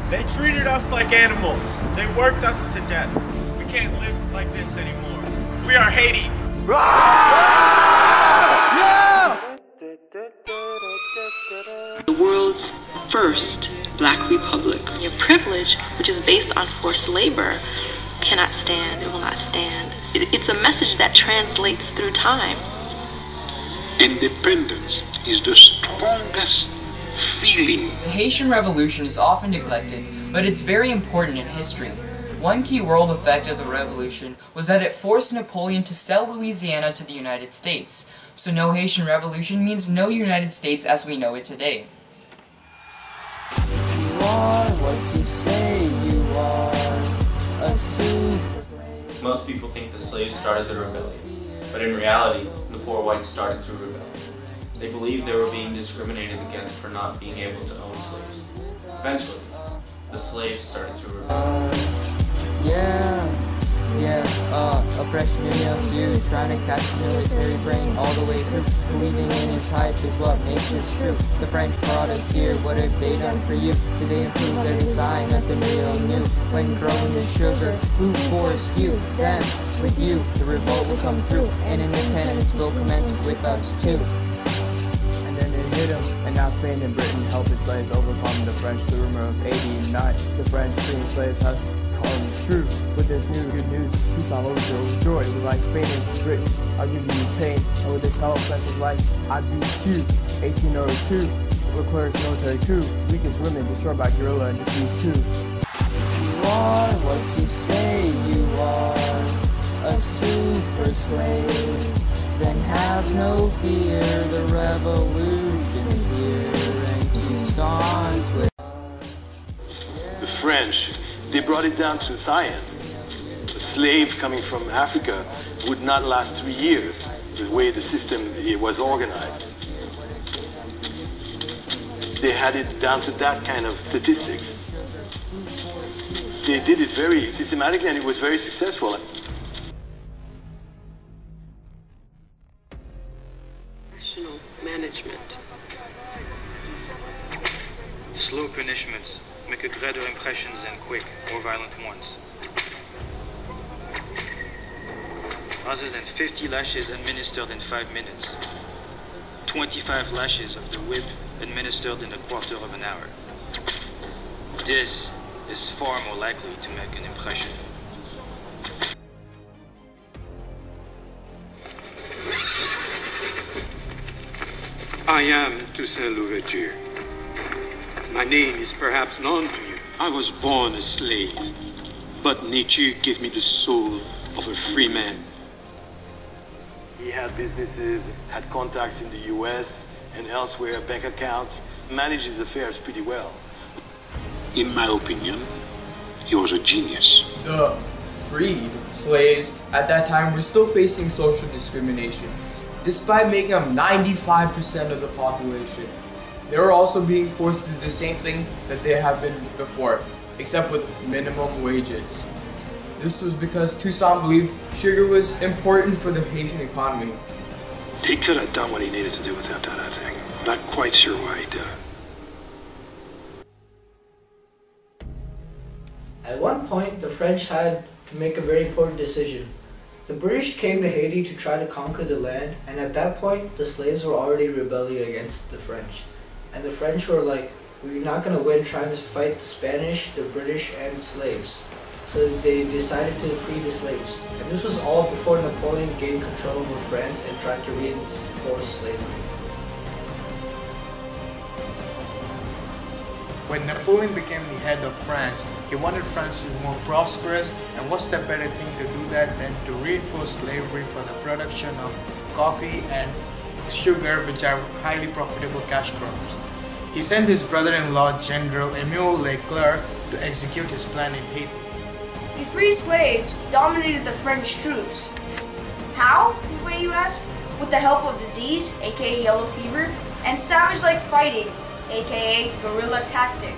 They treated us like animals. They worked us to death. We can't live like this anymore. We are Haiti. The world's first Black Republic. Your privilege, which is based on forced labor, cannot stand, it will not stand. It's a message that translates through time. Independence is the strongest feeling. The Haitian Revolution is often neglected, but it's very important in history. One key world effect of the revolution was that it forced Napoleon to sell Louisiana to the United States. So no Haitian Revolution means no United States as we know it today. You are what you say you are, a super slave. Most people think the slaves started the rebellion, but in reality, the poor whites started to rebel. They believed they were being discriminated against for not being able to own slaves. Eventually, the slaves started to rebel. A fresh new young dude trying to catch the military brain all the way through. Believing in his hype is what makes this true. The French brought us here, what have they done for you? Did they improve their design? Nothing real new. When growing the sugar, who forced you? Them, with you, the revolt will come through, and independence will commence with us too. And then it hit him, and now Spain and Britain helped its slaves overcome the French. The rumor of 89, the French freeing slaves has come true. With this new good news, Toussaint overjoyed. It was like Spain and Britain, I'll give you pain. And with this help, French was like, I beat you. 1802, Leclerc's military coup. Weakest women destroyed by guerrilla and disease too. You are what you say you are, a super slave. Then have no fear, the revolution is here, and Toussaint's with us. The French, they brought it down to science. A slave coming from Africa would not last 3 years, the way the system was organized. They had it down to that kind of statistics. They did it very systematically, and it was very successful. Management. Slow punishments make a greater impression than quick or violent ones. Rather than 50 lashes administered in 5 minutes, 25 lashes of the whip administered in a quarter of an hour. This is far more likely to make an impression. I am Toussaint Louverture. My name is perhaps known to you. I was born a slave, but nature gave me the soul of a free man. He had businesses, had contacts in the US and elsewhere, bank accounts, managed his affairs pretty well. In my opinion, he was a genius. The freed slaves at that time were still facing social discrimination. Despite making up 95% of the population, they were also being forced to do the same thing that they have been before, except with minimum wages. This was because Toussaint believed sugar was important for the Haitian economy. He could have done what he needed to do without that, I think. I'm not quite sure why he did it. At one point, the French had to make a very important decision. The British came to Haiti to try to conquer the land, and at that point, the slaves were already rebelling against the French. And the French were like, we're not going to win trying to fight the Spanish, the British, and the slaves. So they decided to free the slaves. And this was all before Napoleon gained control over France and tried to reinforce slavery. When Napoleon became the head of France, he wanted France to be more prosperous, and what's the better thing to do that than to reinforce slavery for the production of coffee and sugar, which are highly profitable cash crops. He sent his brother-in-law, General Emile Leclerc, to execute his plan in Haiti. The free slaves dominated the French troops. How, may you ask? With the help of disease, aka yellow fever, and savage-like fighting, aka guerrilla tactic.